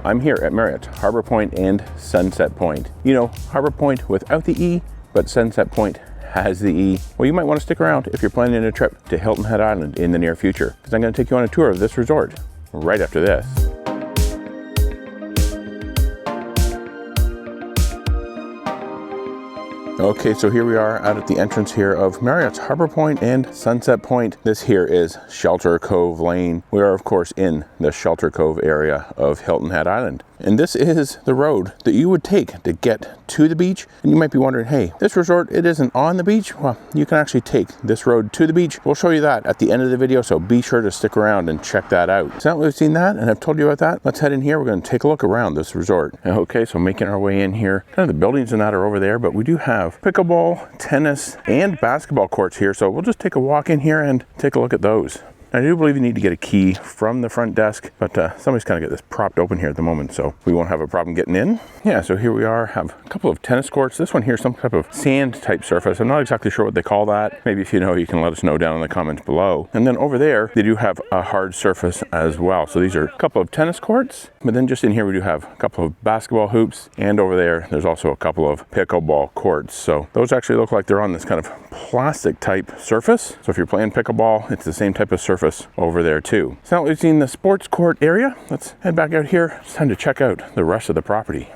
I'm here at Marriott Harbour Pointe and Sunset Pointe. You know, Harbour Pointe without the E, but Sunset Pointe has the E. Well, you might want to stick around if you're planning a trip to Hilton Head Island in the near future, because I'm going to take you on a tour of this resort right after this. Okay, so here we are out at the entrance here of Marriott's Harbour Pointe and Sunset Pointe. This here is Shelter Cove Lane. We are, of course, in the Shelter Cove area of Hilton Head Island. And this is the road that you would take to get to the beach. And you might be wondering, hey, this resort, it isn't on the beach. Well, you can actually take this road to the beach. We'll show you that at the end of the video, so be sure to stick around and check that out. So now we've seen that and I've told you about that, let's head in here. We're going to take a look around this resort. Okay, so making our way in here. Kind of the buildings and that are over there, but we do have pickleball, tennis, and basketball courts here. So we'll just take a walk in here and take a look at those. I do believe you need to get a key from the front desk, but somebody's kind of got this propped open here at the moment, so we won't have a problem getting in. Yeah, so here we are, have a couple of tennis courts. This one here is some type of sand type surface. I'm not exactly sure what they call that. Maybe if you know, you can let us know down in the comments below. And then over there, they do have a hard surface as well. So these are a couple of tennis courts, but then just in here, we do have a couple of basketball hoops. And over there, there's also a couple of pickleball courts. So those actually look like they're on this kind of plastic type surface. So if you're playing pickleball, it's the same type of surface over there too. So now we've seen the sports court area. Let's head back out here. It's time to check out the rest of the property.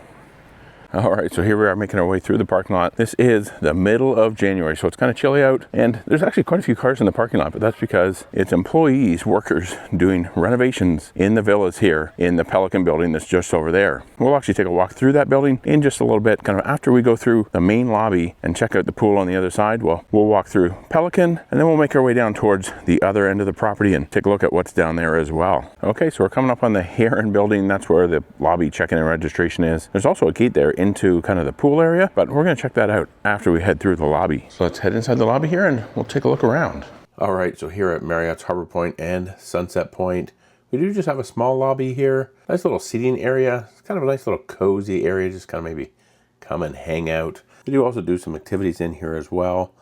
All right, so here we are making our way through the parking lot. This is the middle of January, so it's kind of chilly out, and there's actually quite a few cars in the parking lot, but that's because it's employees, workers doing renovations in the villas here in the Pelican building that's just over there. We'll actually take a walk through that building in just a little bit, kind of after we go through the main lobby and check out the pool on the other side. Well, we'll walk through Pelican, and then we'll make our way down towards the other end of the property and take a look at what's down there as well. Okay, so we're coming up on the Heron building. That's where the lobby check-in and registration is. There's also a gate there into kind of the pool area, but we're going to check that out after we head through the lobby. So let's head inside the lobby here and we'll take a look around. All right, so here at Marriott's Harbour Pointe and Sunset Pointe, we do just have a small lobby here. Nice little seating area. It's kind of a nice little cozy area, just kind of maybe come and hang out. We do also do some activities in here as well.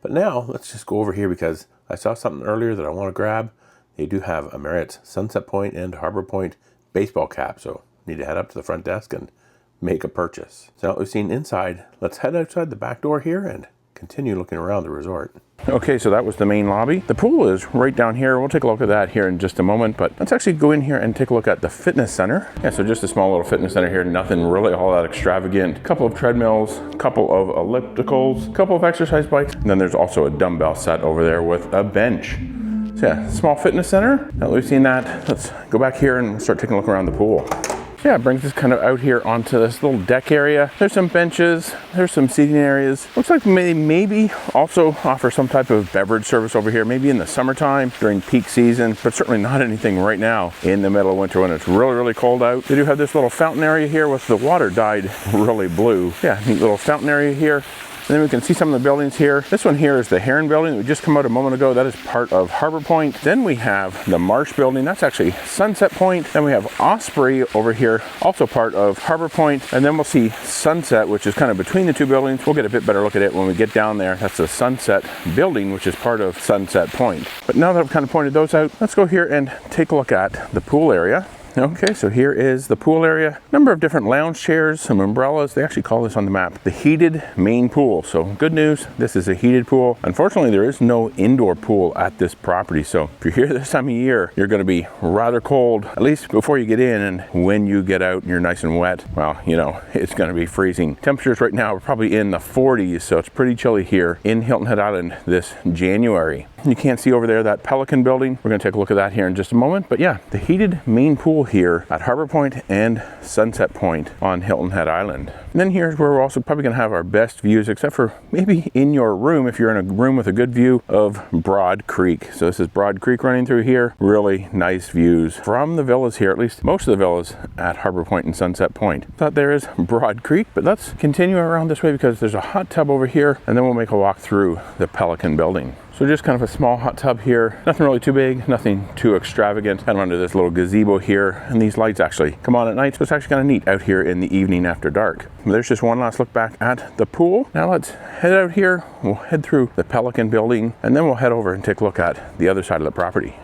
But now let's just go over here because I saw something earlier that I want to grab. They do have a Marriott's Sunset Pointe and Harbour Pointe baseball cap, so need to head up to the front desk and make a purchase. So now that we've seen inside, let's head outside the back door here and continue looking around the resort. Okay, so that was the main lobby. The pool is right down here. We'll take a look at that here in just a moment, but let's actually go in here and take a look at the fitness center. Yeah, so just a small little fitness center here, nothing really all that extravagant. A couple of treadmills, a couple of ellipticals, a couple of exercise bikes, and then there's also a dumbbell set over there with a bench. So yeah, small fitness center. Now that we've seen that, let's go back here and start taking a look around the pool. Yeah, it brings us kind of out here onto this little deck area. There's some benches, there's some seating areas. Looks like they maybe also offer some type of beverage service over here, maybe in the summertime during peak season, but certainly not anything right now in the middle of winter when it's really, really cold out. They do have this little fountain area here with the water dyed really blue. Yeah, neat little fountain area here. And then we can see some of the buildings here. This one here is the Heron building that we just come out a moment ago. That is part of Harbour Pointe. Then we have the Marsh building. That's actually Sunset Pointe. Then we have Osprey over here, also part of Harbour Pointe. And then we'll see Sunset, which is kind of between the two buildings. We'll get a bit better look at it when we get down there. That's the Sunset building, which is part of Sunset Pointe. But now that I've kind of pointed those out, let's go here and take a look at the pool area. Okay, so here is the pool area. Number of different lounge chairs, some umbrellas. They actually call this on the map the heated main pool. So good news, this is a heated pool. Unfortunately, there is no indoor pool at this property. So if you're here this time of year, you're going to be rather cold, at least before you get in. And when you get out and you're nice and wet, well, you know, it's going to be freezing. Temperatures right now are probably in the 40s. So it's pretty chilly here in Hilton Head Island this January. You can't see over there that Pelican building. We're going to take a look at that here in just a moment. But yeah, the heated main pool here at Harbour Pointe and Sunset Pointe on Hilton Head Island. And then here's where we're also probably going to have our best views, except for maybe in your room, if you're in a room with a good view of Broad Creek. So this is Broad Creek running through here. Really nice views from the villas here, at least most of the villas at Harbour Pointe and Sunset Pointe. Thought there is Broad Creek, but let's continue around this way because there's a hot tub over here, and then we'll make a walk through the Pelican building. So just kind of a small hot tub here. Nothing really too big, nothing too extravagant. Kind of under this little gazebo here. And these lights actually come on at night. So it's actually kind of neat out here in the evening after dark. But there's just one last look back at the pool. Now let's head out here. We'll head through the Pelican building and then we'll head over and take a look at the other side of the property.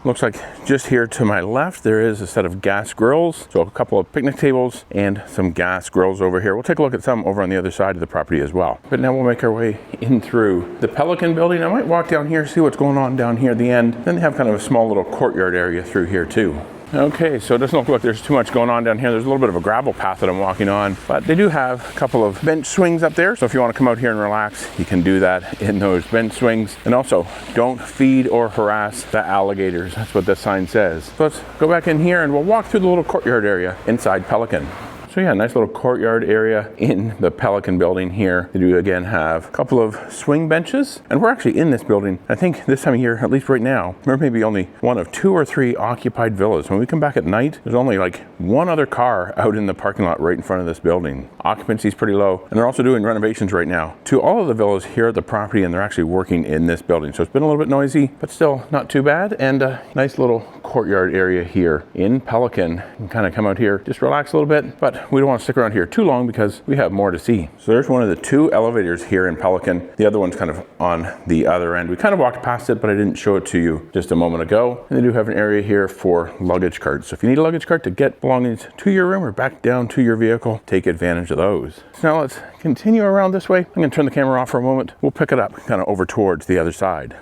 Looks like just here to my left there is a set of gas grills, so a couple of picnic tables and some gas grills over here. We'll take a look at some over on the other side of the property as well. But now we'll make our way in through the Pelican building. I might walk down here, see what's going on down here at the end. Then they have kind of a small little courtyard area through here too. Okay, so it doesn't look like there's too much going on down here. There's a little bit of a gravel path that I'm walking on, but they do have a couple of bench swings up there. So if you want to come out here and relax, you can do that in those bench swings. And also, don't feed or harass the alligators. That's what this sign says. So let's go back in here and we'll walk through the little courtyard area inside Pelican. So yeah, nice little courtyard area in the Pelican building here. They do again have a couple of swing benches, and we're actually in this building. I think this time of year, at least right now, there may be only one of 2 or 3 occupied villas. When we come back at night, there's only like one other car out in the parking lot right in front of this building. Occupancy is pretty low, and they're also doing renovations right now to all of the villas here at the property, and they're actually working in this building. So it's been a little bit noisy, but still not too bad, and a nice little courtyard area here in Pelican. You can kind of come out here, just relax a little bit, but we don't want to stick around here too long because we have more to see. So there's one of the 2 elevators here in Pelican. The other one's kind of on the other end. We kind of walked past it, but I didn't show it to you just a moment ago. And they do have an area here for luggage carts. So if you need a luggage cart to get belongings to your room or back down to your vehicle, take advantage of those. So now let's continue around this way. I'm going to turn the camera off for a moment. We'll pick it up kind of over towards the other side.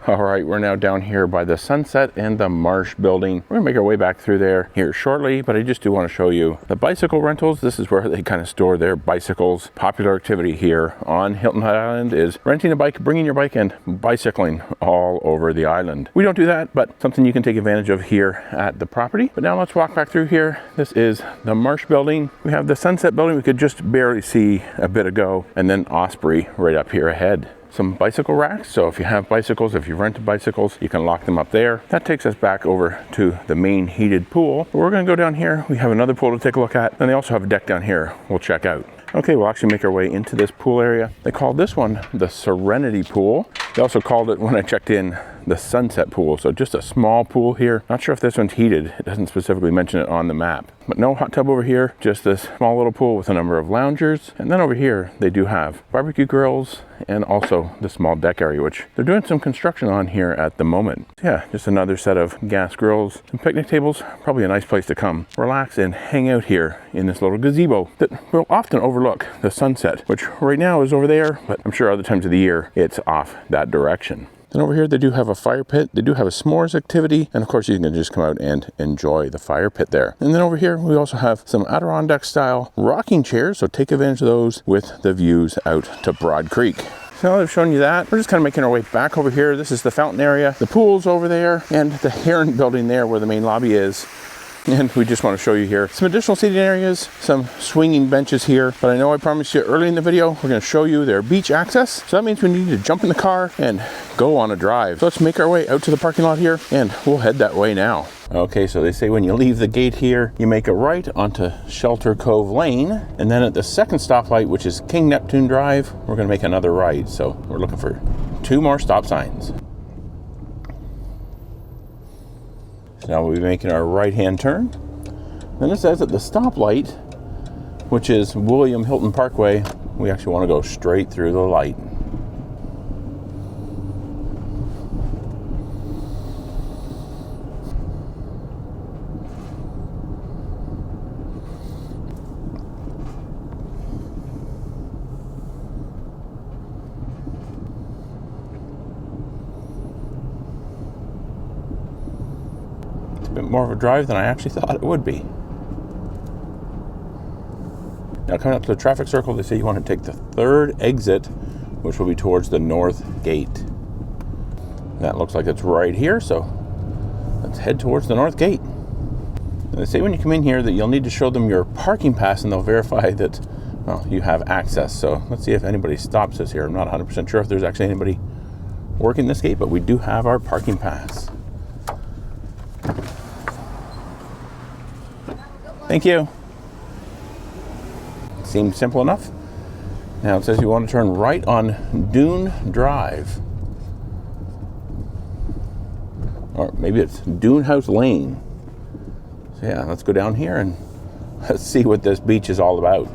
All right, we're now down here by the Sunset and the Marsh building. We're gonna make our way back through there here shortly, but I just do want to show you the bicycle rentals. This is where they kind of store their bicycles. Popular activity here on Hilton Head Island is renting a bike, bringing your bike, and bicycling all over the island. We don't do that, but something you can take advantage of here at the property. But now let's walk back through here. This is the Marsh building. We have the Sunset building we could just barely see a bit ago, and then Osprey right up here ahead. Some bicycle racks, so if you have bicycles, if you rent bicycles, you can lock them up there. That takes us back over to the main heated pool. But we're gonna go down here. We have another pool to take a look at, and they also have a deck down here we'll check out. Okay, we'll actually make our way into this pool area. They call this one the Serenity Pool. They also called it, when I checked in, the Sunset Pool. So just a small pool here. Not sure if this one's heated. It doesn't specifically mention it on the map. But no hot tub over here, just this small little pool with a number of loungers. And then over here, they do have barbecue grills and also the small deck area, which they're doing some construction on here at the moment. Yeah, just another set of gas grills and picnic tables. Probably a nice place to come relax and hang out here in this little gazebo that will often overlook the sunset, which right now is over there, but I'm sure other times of the year it's off that direction. Then over here they do have a fire pit, they do have a s'mores activity, and of course you can just come out and enjoy the fire pit there. And then over here we also have some Adirondack style rocking chairs, so take advantage of those with the views out to Broad Creek. So now that I've shown you that, we're just kind of making our way back over here. This is the fountain area, the pool's over there, and the Heron building there where the main lobby is. And we just want to show you here some additional seating areas, some swinging benches here. But I know I promised you early in the video, we're going to show you their beach access. So that means we need to jump in the car and go on a drive. So let's make our way out to the parking lot here, and we'll head that way now. Okay, so they say when you leave the gate here, you make a right onto Shelter Cove Lane. And then at the second stoplight, which is King Neptune Drive, we're going to make another right. So we're looking for 2 more stop signs. So now we'll be making our right-hand turn. Then it says at the stoplight, which is William Hilton Parkway, we actually want to go straight through the light. A bit more of a drive than I actually thought it would be. Now coming up to the traffic circle, they say you want to take the 3rd exit, which will be towards the north gate. That looks like it's right here, so let's head towards the north gate. And they say when you come in here that you'll need to show them your parking pass, and they'll verify that, well, you have access. So let's see if anybody stops us here. I'm not 100% sure if there's actually anybody working this gate, but we do have our parking pass. Thank you. Seems simple enough. Now it says you want to turn right on Dune Drive. Or maybe it's Dune House Lane. So yeah, let's go down here and let's see what this beach is all about.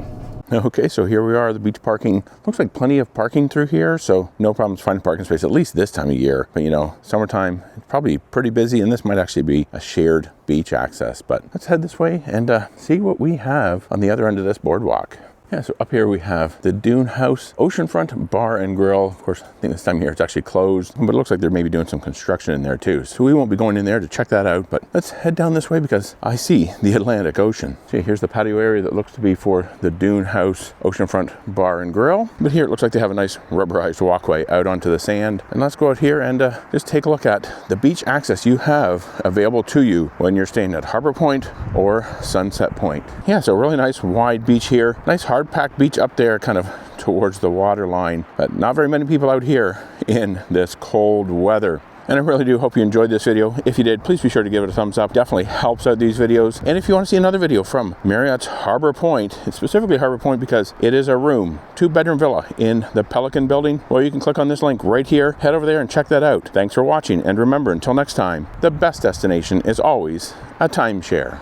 Okay, so here we are, the beach parking. Looks like plenty of parking through here, so no problems finding parking space, at least this time of year. But you know, summertime, it's probably pretty busy, and this might actually be a shared beach access. But let's head this way and see what we have on the other end of this boardwalk. Yeah, so up here we have the Dune House Oceanfront Bar and Grill. Of course, I think this time of year it's actually closed, but it looks like they're maybe doing some construction in there too. So we won't be going in there to check that out, but let's head down this way because I see the Atlantic Ocean. See, here's the patio area that looks to be for the Dune House Oceanfront Bar and Grill. But here it looks like they have a nice rubberized walkway out onto the sand. And let's go out here and just take a look at the beach access you have available to you when you're staying at Harbor Point or Sunset Point. Yeah, so really nice wide beach here. Nice hard-packed beach up there kind of towards the water line, but not very many people out here in this cold weather. And I really do hope you enjoyed this video. If you did, please be sure to give it a thumbs up. Definitely helps out these videos. And if you want to see another video from Marriott's Harbor Point, it's specifically Harbor Point because it is a room, 2-bedroom villa in the Pelican building, well, you can click on this link right here, head over there and check that out. Thanks for watching. And remember, until next time, the best destination is always a timeshare.